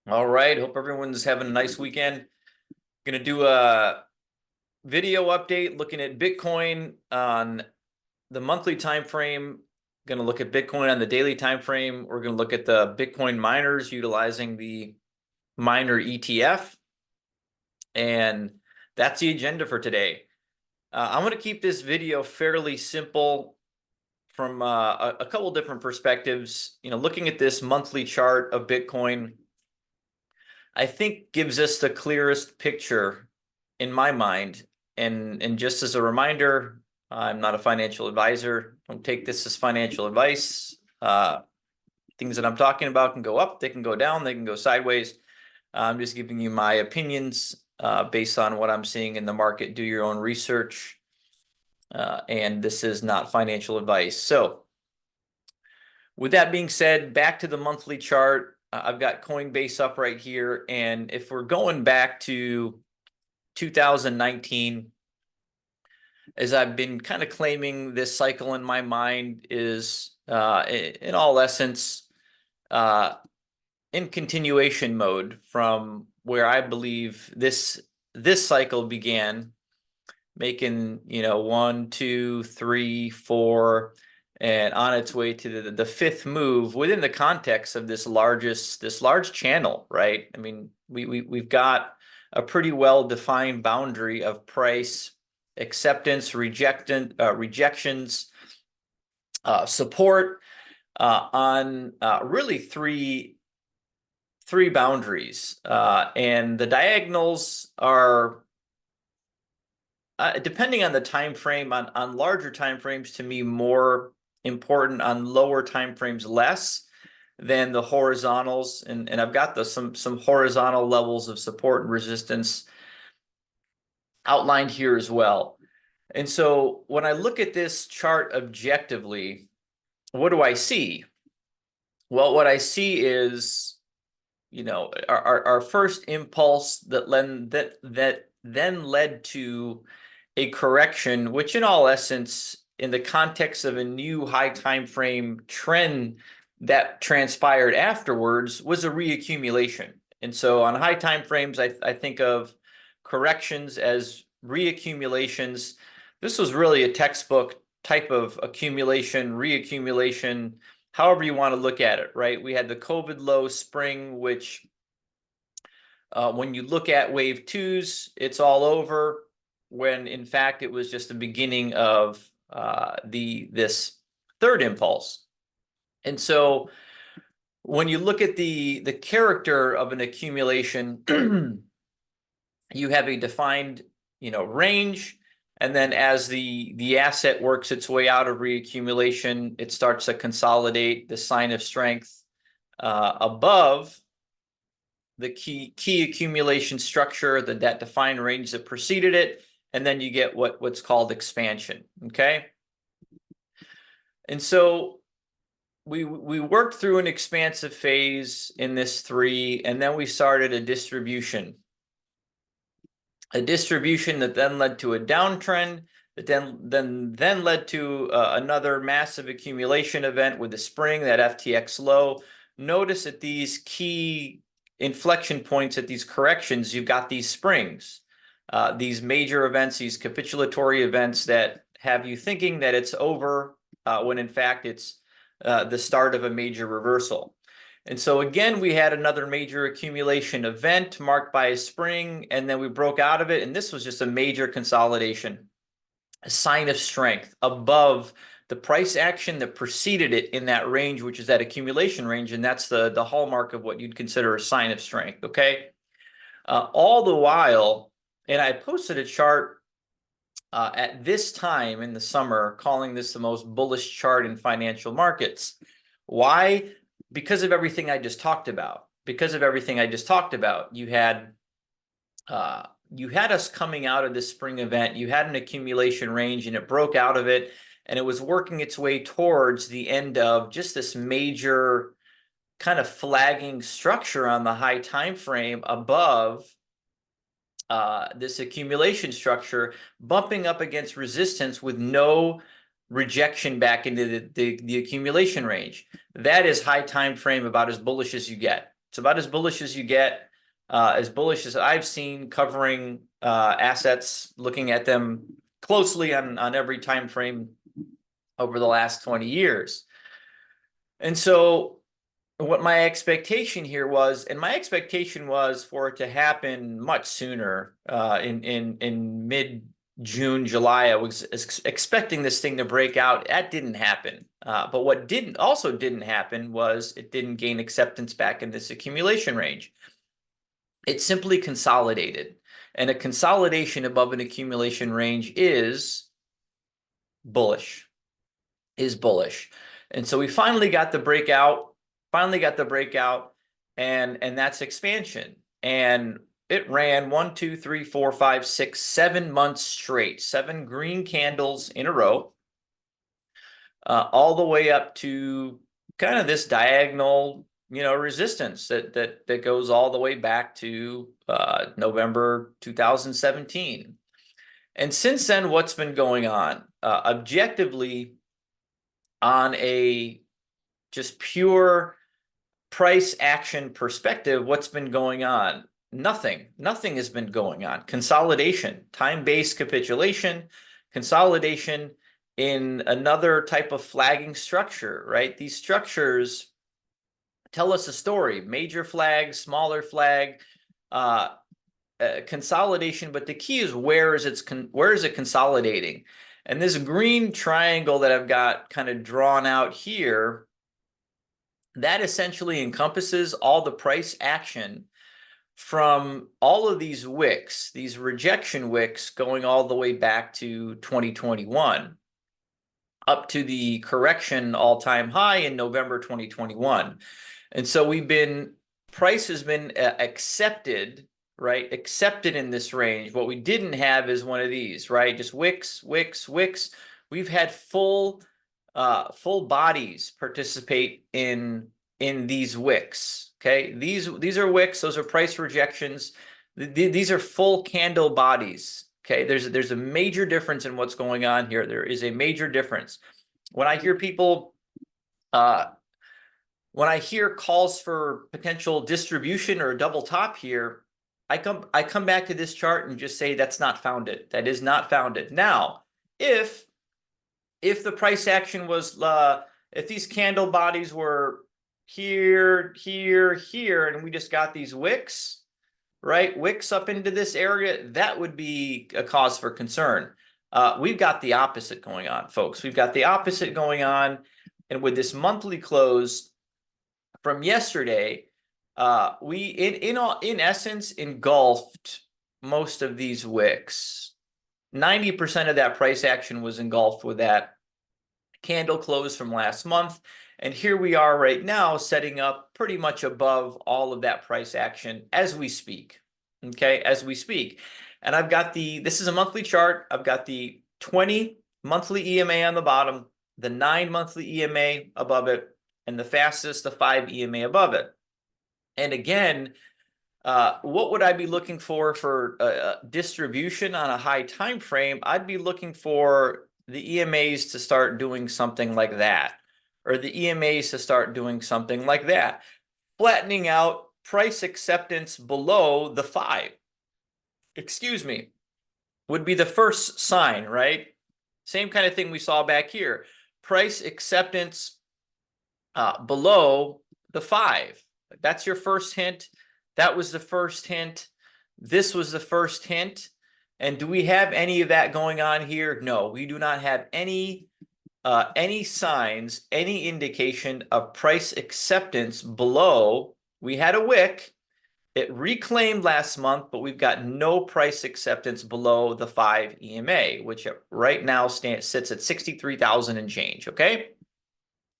All right. Hope everyone's having a nice weekend. Going to do a video update looking at Bitcoin on the monthly time frame. Going to look at Bitcoin on the daily time frame. We're going to look at the Bitcoin miners utilizing the miner ETF. And that's the agenda for today. I'm going to keep this video fairly simple from a couple different perspectives. Looking at this monthly chart of Bitcoin, I think gives us the clearest picture in my mind. And just as a reminder, I'm not a financial advisor. Don't take this as financial advice. Things that I'm talking about can go up, they can go down, they can go sideways. I'm just giving you my opinions based on what I'm seeing in the market. Do your own research. And this is not financial advice. So with that being said, back to the monthly chart. I've got Coinbase up right here. And if we're going back to 2019, as I've been kind of claiming, this cycle in my mind is, in all essence, in continuation mode from where I believe this cycle began, making 1, 2, 3, 4, and on its way to the fifth move within the context of this large channel, right? I mean, we've got a pretty well defined boundary of price acceptance, rejections, support on really three boundaries, and the diagonals are depending on the time frame. On larger time frames, to me, more important; on lower time frames, less than the horizontals. And I've got some horizontal levels of support and resistance outlined here as well. And so when I look at this chart objectively, what do I see? Well, what I see is, our first impulse that then led to a correction, which in all essence, in the context of a new high time frame trend that transpired afterwards, was a reaccumulation. And so on high time frames, I think of corrections as reaccumulations. This was really a textbook type of accumulation, reaccumulation, however you want to look at it, right? We had the COVID low spring, which when you look at wave twos, it's all over, when in fact it was just the beginning of this third impulse. And so when you look at the character of an accumulation, you have a defined range, and then as the asset works its way out of reaccumulation, it starts to consolidate the sign of strength above the key accumulation structure, that defined range that preceded it, and then you get what's called expansion. Okay, and so we worked through an expansive phase in this 3, and then we started a distribution that then led to a downtrend, that then led to another massive accumulation event with the spring, that FTX low. Notice at these key inflection points, at these corrections, you've got these springs, these major events, these capitulatory events that have you thinking that it's over, when in fact it's the start of a major reversal. And so again, we had another major accumulation event marked by a spring, and then we broke out of it, and this was just a major consolidation, a sign of strength above the price action that preceded it in that range, which is that accumulation range, and that's the hallmark of what you'd consider a sign of strength, okay? All the while, and I posted a chart at this time in the summer, calling this the most bullish chart in financial markets. Why? Because of everything I just talked about. You had us coming out of this spring event. You had an accumulation range, and it broke out of it, and it was working its way towards the end of just this major kind of flagging structure on the high time frame above this accumulation structure, bumping up against resistance with no rejection back into the accumulation range. That is high time frame, about as bullish as you get. It's about as bullish as you get, as bullish as I've seen covering assets, looking at them closely on every time frame over the last 20 years. And so what my expectation here was, and my expectation was for it to happen much sooner, in mid-June, July. I was expecting this thing to break out. That didn't happen. But what didn't happen was it didn't gain acceptance back in this accumulation range. It simply consolidated. And a consolidation above an accumulation range is bullish, And so we finally got the breakout, and that's expansion. And it ran 1, 2, 3, 4, 5, 6, 7 months straight, 7 green candles in a row, all the way up to kind of this diagonal, resistance that goes all the way back to November 2017. And since then, what's been going on? Objectively, on a just pure price action perspective, what's been going on? Nothing has been going on. Consolidation, time-based capitulation, consolidation in another type of flagging structure, right? These structures tell us a story: major flag, smaller flag, consolidation. But the key is, where is it consolidating? And this green triangle that I've got kind of drawn out here, that essentially encompasses all the price action from all of these wicks, these rejection wicks, going all the way back to 2021, up to the correction all-time high in November 2021. And so price has been accepted, right? Accepted in this range. What we didn't have is one of these, right? Just wicks, wicks, wicks. We've had full bodies participate in these wicks. Okay, these are wicks. Those are price rejections. These are full candle bodies. Okay, there's a major difference in what's going on here. There is a major difference. When I hear people, when I hear calls for potential distribution or a double top here, I come back to this chart and just say that's not founded. That is not founded. Now, if the price action was, if these candle bodies were here, here, here, and we just got these wicks, right? Wicks up into this area, that would be a cause for concern. We've got the opposite going on, folks. We've got the opposite going on. And with this monthly close from yesterday, we in essence engulfed most of these wicks. 90% of that price action was engulfed with that candle close from last month. And here we are right now, setting up pretty much above all of that price action as we speak. Okay, as we speak. And I've got this is a monthly chart. I've got the 20 monthly EMA on the bottom, the 9 monthly EMA above it, and the fastest, the 5 EMA above it. And again, what would I be looking for distribution on a high time frame? I'd be looking for the EMAs to start doing something like that, or the EMAs to start doing something like that, flattening out price acceptance below the 5. Excuse me, would be the first sign, right? Same kind of thing we saw back here. Price acceptance below the 5. That's your first hint. That was the first hint. This was the first hint. And do we have any of that going on here? No, we do not have any signs, any indication of price acceptance below. We had a wick. It reclaimed last month, but we've got no price acceptance below the 5 EMA, which right now sits at 63,000 and change, okay?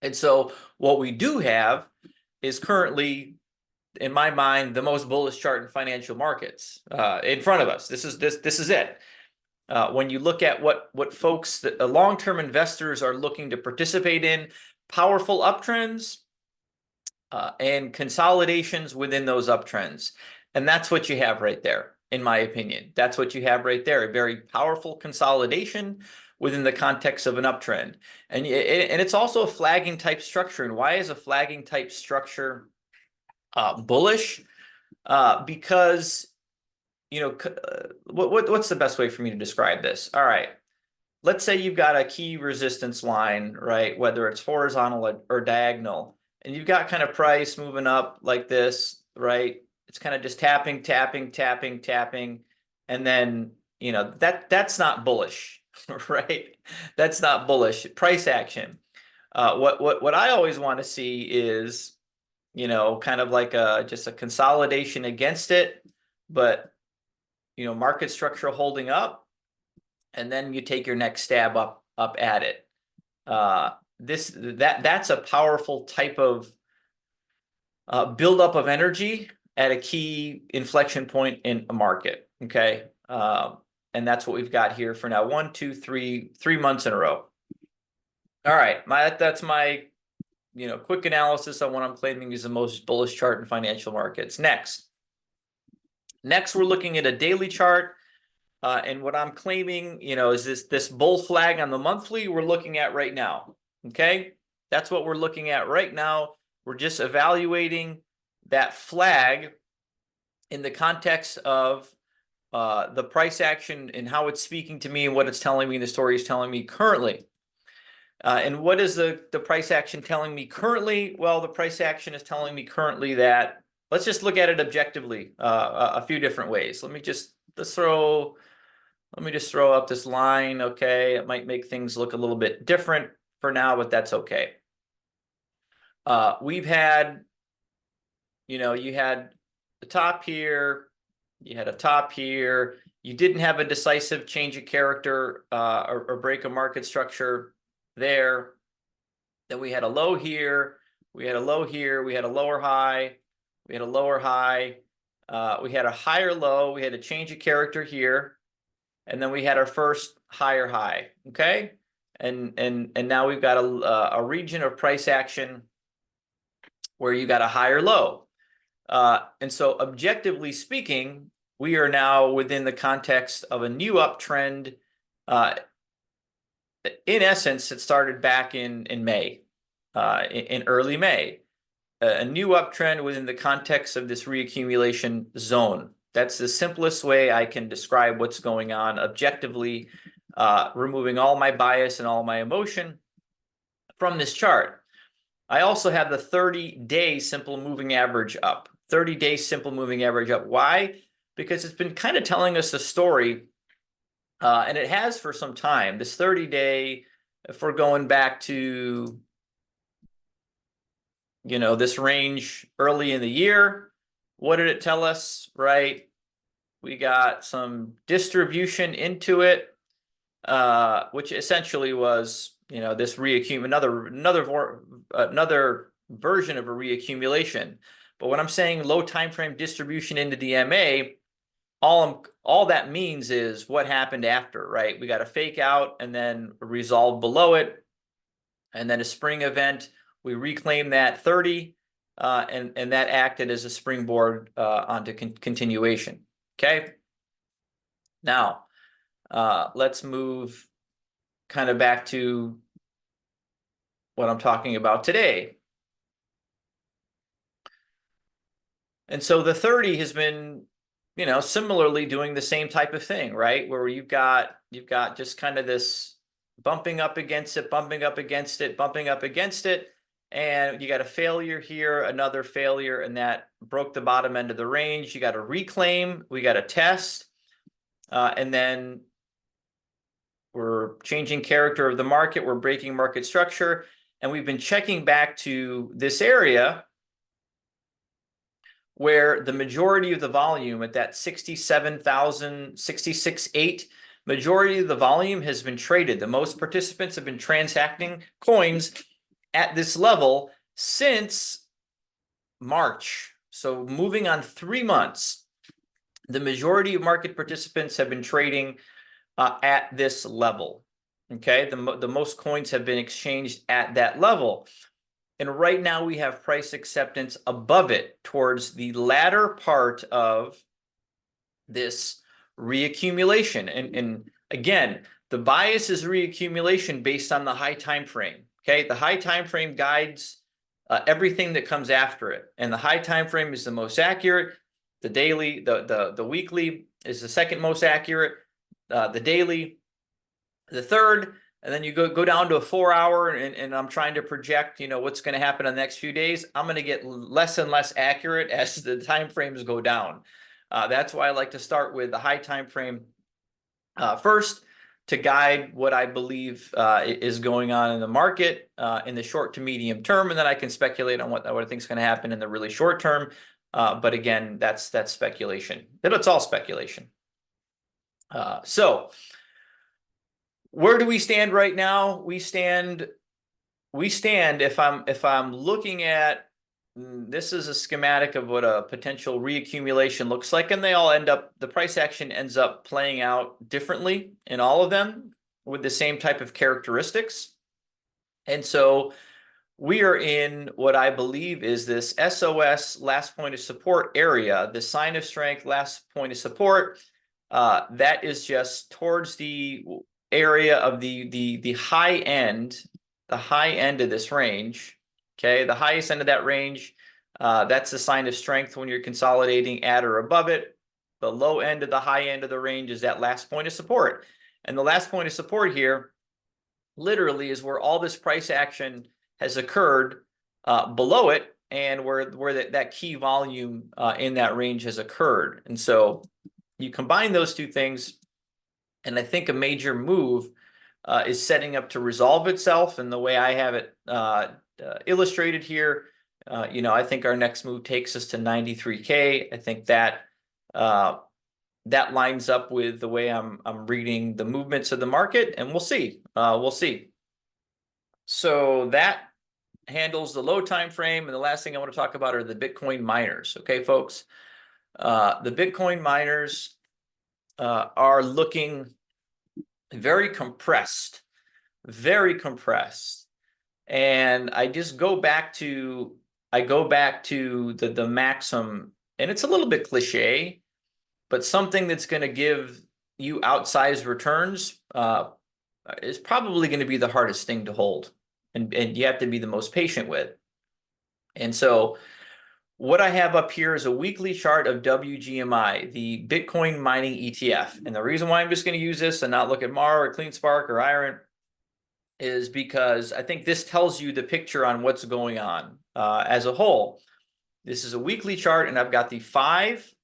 And so what we do have is currently, in my mind, the most bullish chart in financial markets in front of us. This is it. When you look at what folks, long-term investors are looking to participate in, powerful uptrends, and consolidations within those uptrends. And that's what you have right there, in my opinion. That's what you have right there, a very powerful consolidation within the context of an uptrend. And it's also a flagging type structure. And why is a flagging type structure bullish, because, you know, what's the best way for me to describe this? All right. Let's say you've got a key resistance line, right? Whether it's horizontal or diagonal, and you've got kind of price moving up like this, right? It's kind of just tapping, tapping, tapping, tapping. And then, you know, that's not bullish, right? That's not bullish. Price action. What I always want to see is, you know, kind of like just a consolidation against it, but, you know, market structure holding up, and then you take your next stab up at it. That's a powerful type of buildup of energy at a key inflection point in a market. Okay, and that's what we've got here for now. 1, 2, 3 months in a row. All right, that's my, you know, quick analysis on what I'm claiming is the most bullish chart in financial markets. Next, we're looking at a daily chart. And what I'm claiming, you know, is this bull flag on the monthly we're looking at right now. Okay, that's what we're looking at right now. We're just evaluating that flag in the context of the price action and how it's speaking to me and what it's telling me, the story is telling me currently. And what is the price action telling me currently? Well, the price action is telling me currently that, let's just look at it objectively a few different ways. Let me just throw up this line. Okay, it might make things look a little bit different for now, but that's okay. We've had, you know, you had the top here, you had a top here, you didn't have a decisive change of character or break of market structure there. Then we had a low here, we had a low here, we had a lower high, we had a lower high, we had a higher low, we had a change of character here, and then we had our first higher high. Okay, and now we've got a region of price action where you got a higher low. And so objectively speaking, we are now within the context of a new uptrend. In essence, it started back in May, in early May. A new uptrend within the context of this reaccumulation zone. That's the simplest way I can describe what's going on objectively, removing all my bias and all my emotion from this chart. I also have the 30-day simple moving average up. 30-day simple moving average up. Why? Because it's been kind of telling us a story, and it has for some time. This 30-day, if we're going back to, you know, this range early in the year, what did it tell us, right? We got some distribution into it, which essentially was, you know, this another version of a reaccumulation. But when I'm saying low time frame distribution into the MA, all that means is what happened after, right? We got a fake out and then a resolve below it, and then a spring event. We reclaim that 30, and that acted as a springboard onto continuation. Okay. Now, let's move kind of back to what I'm talking about today. And so the 30 has been, you know, similarly doing the same type of thing, right? Where you've got just kind of this bumping up against it, bumping up against it, bumping up against it. And you got a failure here, another failure, and that broke the bottom end of the range. You got a reclaim, we got a test, and then we're changing character of the market, we're breaking market structure, and we've been checking back to this area where the majority of the volume at that 67,000, 66.8, majority of the volume has been traded. The most participants have been transacting coins at this level since March. So moving on 3 months, the majority of market participants have been trading at this level. Okay, the most coins have been exchanged at that level. And right now we have price acceptance above it towards the latter part of this reaccumulation. And again, the bias is reaccumulation based on the high time frame. Okay, the high time frame guides everything that comes after it. And the high time frame is the most accurate. The daily, the weekly is the second most accurate. The daily, the third, and then you go down to a 4 hour, and I'm trying to project, what's going to happen in the next few days. I'm going to get less and less accurate as the time frames go down. That's why I like to start with the high time frame first, to guide what I believe is going on in the market in the short to medium term, and then I can speculate on what I think is going to happen in the really short term. But again, that's speculation. It's all speculation. So where do we stand right now? We stand if I'm looking at, this is a schematic of what a potential reaccumulation looks like, and they all the price action ends up playing out differently in all of them with the same type of characteristics. And so we are in what I believe is this SOS, last point of support area, the sign of strength, last point of support. That is just towards the area of the high end, of this range. Okay, the highest end of that range, that's the sign of strength when you're consolidating at or above it. The low end of the high end of the range is that last point of support. And the last point of support here literally is where all this price action has occurred below it, and where that key volume in that range has occurred. And so you combine those two things, and I think a major move is setting up to resolve itself. And the way I have it illustrated here, I think our next move takes us to 93K. I think that that lines up with the way I'm reading the movements of the market, and we'll see. We'll see. So that handles the low time frame, and the last thing I want to talk about are the Bitcoin miners. Okay, folks, the Bitcoin miners are looking very compressed, and I just go back to the maxim, and it's a little bit cliche, but something that's going to give you outsized returns is probably going to be the hardest thing to hold, and you have to be the most patient with. And so what I have up here is a weekly chart of WGMI, the Bitcoin mining ETF. And the reason why I'm just going to use this and not look at MAR or CleanSpark or Iron is because I think this tells you the picture on what's going on as a whole. This is a weekly chart, and I've got the 5,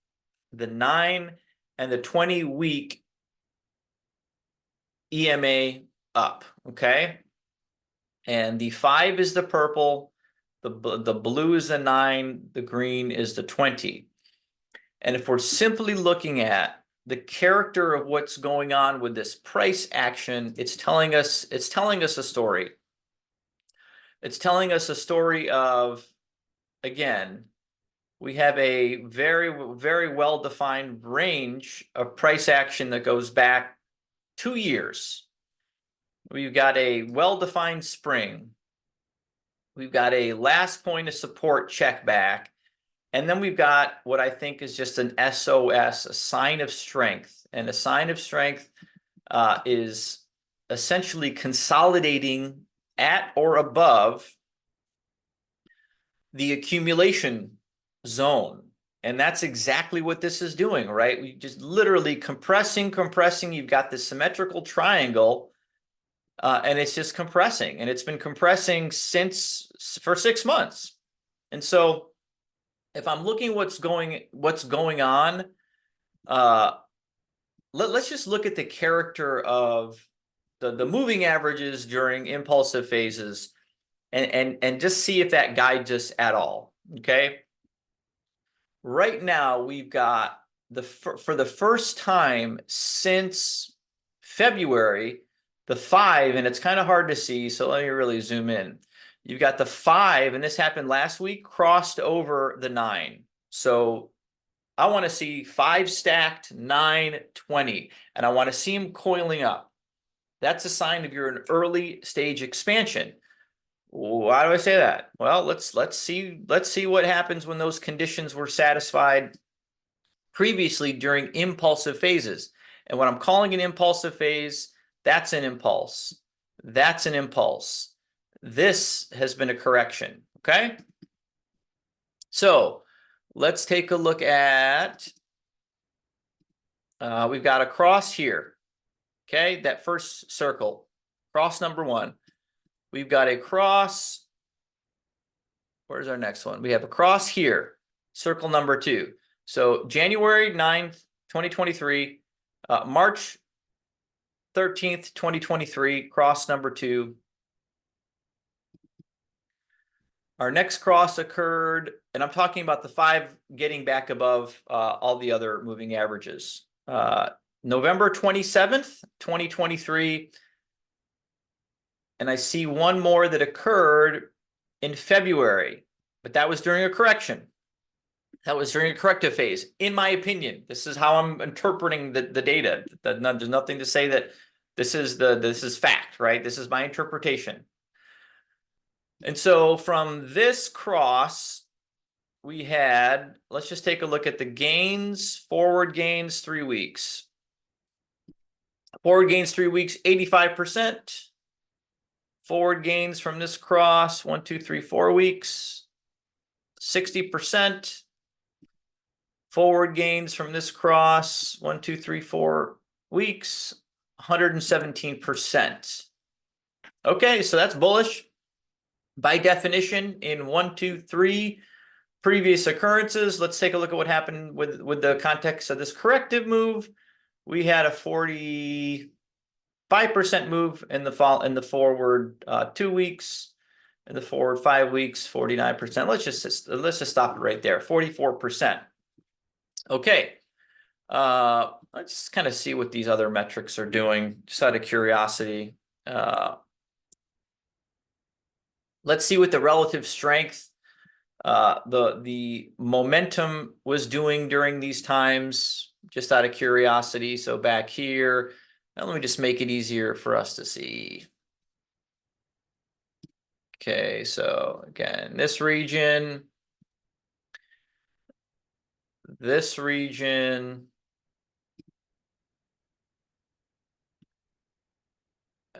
the 9, and the 20-week EMA up, okay? And the 5 is the purple, the blue is the 9, the green is the 20. And if we're simply looking at the character of what's going on with this price action, it's telling us a story. It's telling us a story of, again, we have a very, very well-defined range of price action that goes back 2 years. We've got a well-defined spring. We've got a last point of support check back. And then we've got what I think is just an SOS, a sign of strength. And a sign of strength is essentially consolidating at or above the accumulation zone. And that's exactly what this is doing, right? We just literally compressing. You've got this symmetrical triangle, and it's just compressing, and it's been compressing for 6 months. And so if I'm looking what's going on, let's just look at the character of the moving averages during impulsive phases, and just see if that guides us at all. Okay. Right now, we've got for the first time since February, the 5, and it's kind of hard to see, so let me really zoom in. You've got the 5, and this happened last week, crossed over the 9. So I want to see 5 stacked, 9, 20, and I want to see them coiling up. That's a sign of you're in early stage expansion. Why do I say that? Well, let's see what happens when those conditions were satisfied previously during impulsive phases. And what I'm calling an impulsive phase, that's an impulse. That's an impulse. This has been a correction. Okay. So let's take a look at, we've got a cross here. Okay, that first circle, cross number 1. We've got a cross. Where's our next one? We have a cross here, circle number 2. So January 9th, 2023, March 13th, 2023, cross number 2. Our next cross occurred, and I'm talking about the 5 getting back above all the other moving averages. November 27th, 2023. And I see one more that occurred in February, but that was during a correction. That was during a corrective phase, in my opinion. This is how I'm interpreting the data. There's nothing to say that this is fact, right? This is my interpretation. And so from this cross, we had, let's just take a look at the gains, forward gains, 3 weeks. Forward gains 3 weeks, 85%. Forward gains from this cross, 1, 2, 3, 4 weeks, 60%. Forward gains from this cross, 1, 2, 3, 4 weeks, 117%. Okay, so that's bullish. By definition, in 1, 2, 3 previous occurrences, let's take a look at what happened with the context of this corrective move. We had a 45% move in the forward 2 weeks, in the forward 5 weeks, 49%. Let's just stop it right there. 44%. Okay. Let's kind of see what these other metrics are doing, just out of curiosity. Let's see what the relative strength, the momentum was doing during these times, just out of curiosity. So back here, now let me just make it easier for us to see. Okay, so again, this region,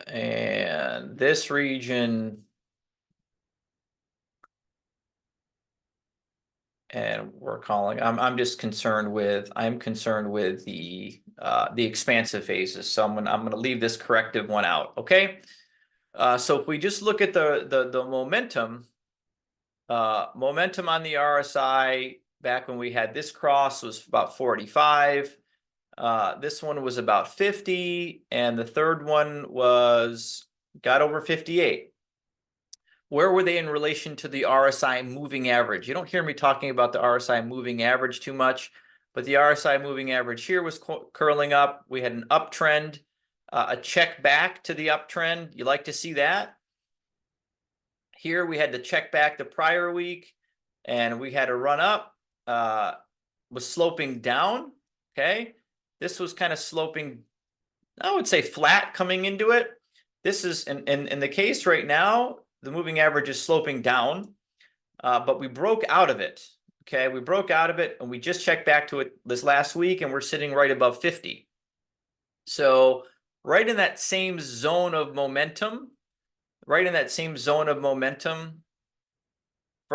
and this region, and we're calling. I'm just concerned with. I'm concerned with the expansive phases. So I'm gonna leave this corrective one out. Okay. So if we just look at the momentum, momentum on the RSI back when we had this cross was about 45. This one was about 50, and the third one got over 58. Where were they in relation to the RSI moving average? You don't hear me talking about the RSI moving average too much, but the RSI moving average here was curling up. We had an uptrend, a check back to the uptrend. You like to see that? Here we had to check back the prior week, and we had a run up, was sloping down, okay? This was kind of sloping, I would say flat coming into it. This is, in the case right now, the moving average is sloping down, but we broke out of it, okay? We broke out of it, and we just checked back to it this last week, and we're sitting right above 50. So right in that same zone of momentum, for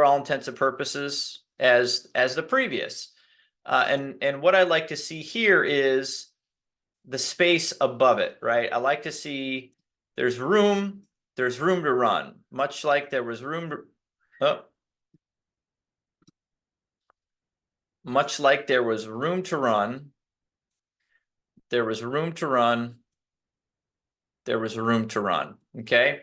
all intents and purposes, as the previous. And what I like to see here is the space above it, right? I like to see there's room to run, much like there was room to, much like there was room to run, there was room to run, there was room to run, okay?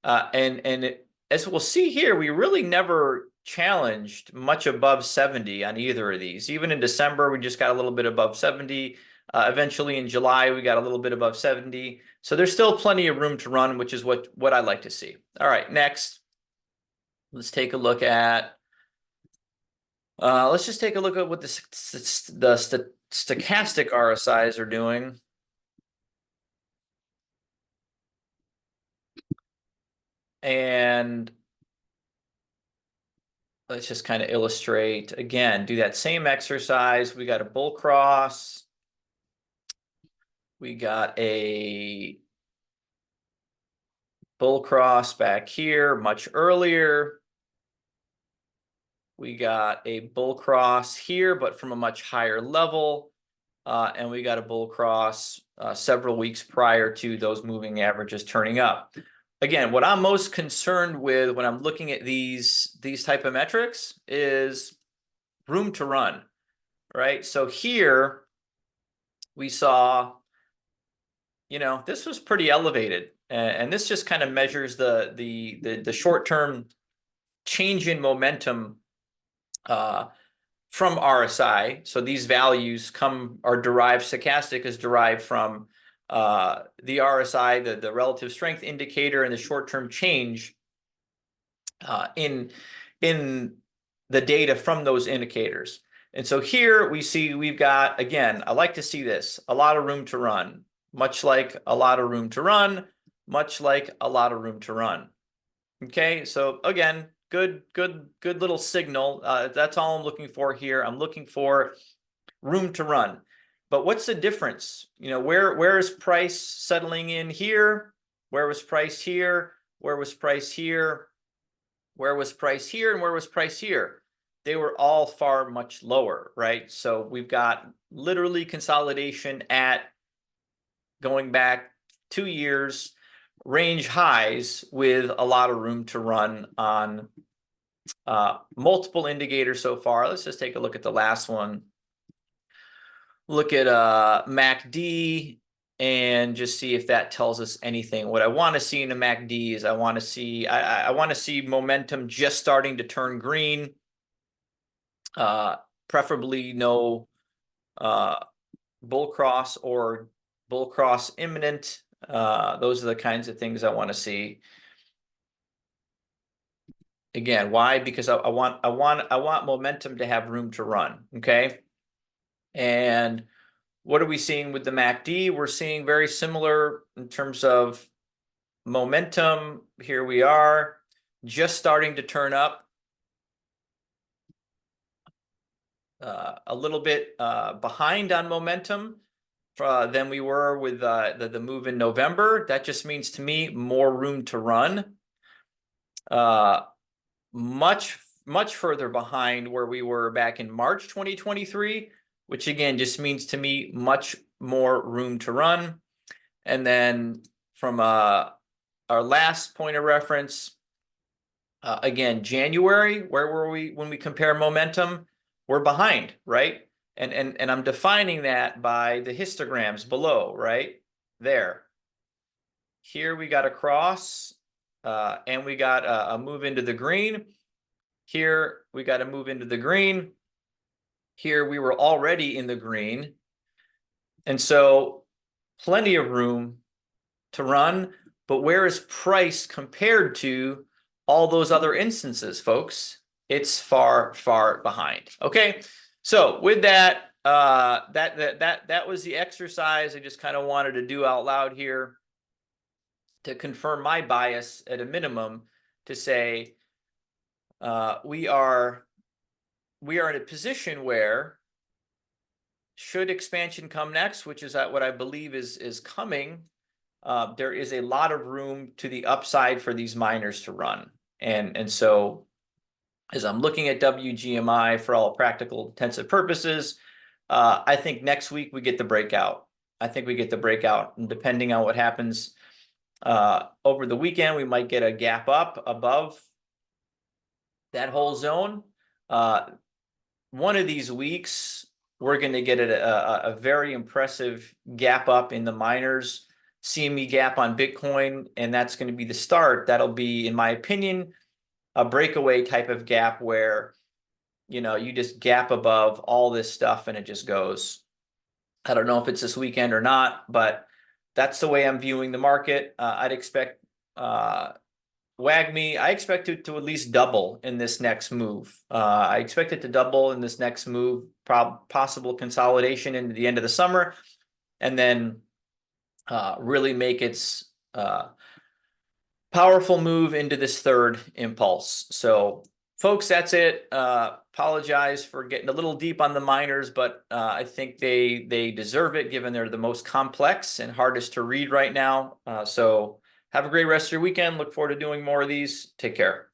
As we'll see here, we really never challenged much above 70 on either of these. Even in December, we just got a little bit above 70. Eventually in July, we got a little bit above 70. So there's still plenty of room to run, which is what I like to see. All right, next, let's take a look at, let's just take a look at what the stochastic RSIs are doing. And let's just kind of illustrate, again, do that same exercise. We got a bull cross. We got a bull cross back here much earlier. We got a bull cross here, but from a much higher level. And we got a bull cross several weeks prior to those moving averages turning up. Again, what I'm most concerned with when I'm looking at these type of metrics is room to run, right? So here we saw, this was pretty elevated, and this just kind of measures the short-term change in momentum from RSI. So these values are derived, stochastic is derived from the RSI, the relative strength indicator, and the short-term change in the data from those indicators. And so here we see we've got, again, I like to see this, a lot of room to run, much like a lot of room to run, much like a lot of room to run. Okay, so again, good little signal. That's all I'm looking for here. I'm looking for room to run. But what's the difference? Where is price settling in here? Where was price here? Where was price here? Where was price here? And where was price here? They were all far much lower, right? So we've got literally consolidation at, going back 2 years, range highs with a lot of room to run on multiple indicators so far. Let's just take a look at the last one. Look at MACD and just see if that tells us anything. What I want to see in a MACD is I want to see momentum just starting to turn green. Preferably no bull cross or bull cross imminent. Those are the kinds of things I want to see. Again, why? Because I want momentum to have room to run. Okay. And what are we seeing with the MACD? We're seeing very similar in terms of momentum. Here we are, just starting to turn up. A little bit behind on momentum than we were with the move in November. That just means to me more room to run. Much further behind where we were back in March 2023, which again just means to me much more room to run. And then from our last point of reference, again, January, where were we when we compare momentum? We're behind, right? And I'm defining that by the histograms below, right? There. Here we got a cross, and we got a move into the green. Here we got a move into the green. Here we were already in the green. And so plenty of room to run, but where is price compared to all those other instances, folks? It's far behind. Okay, so with that, that was the exercise I just kind of wanted to do out loud here to confirm my bias at a minimum, to say we are in a position where, should expansion come next, which is what I believe is coming, there is a lot of room to the upside for these miners to run. And so as I'm looking at WGMI for all practical intensive purposes, I think next week we get the breakout. I think we get the breakout, and depending on what happens over the weekend, we might get a gap up above that whole zone. One of these weeks, we're going to get a very impressive gap up in the miners, CME gap on Bitcoin, and that's going to be the start. That'll be, in my opinion, a breakaway type of gap where, you just gap above all this stuff and it just goes. I don't know if it's this weekend or not, but that's the way I'm viewing the market. I'd expect WAGMI, I expect it to at least double in this next move. I expect it to double in this next move, possible consolidation into the end of the summer, and then really make its powerful move into this third impulse. So folks, that's it. Apologize for getting a little deep on the miners, but I think they deserve it, given they're the most complex and hardest to read right now. So have a great rest of your weekend. Look forward to doing more of these. Take care.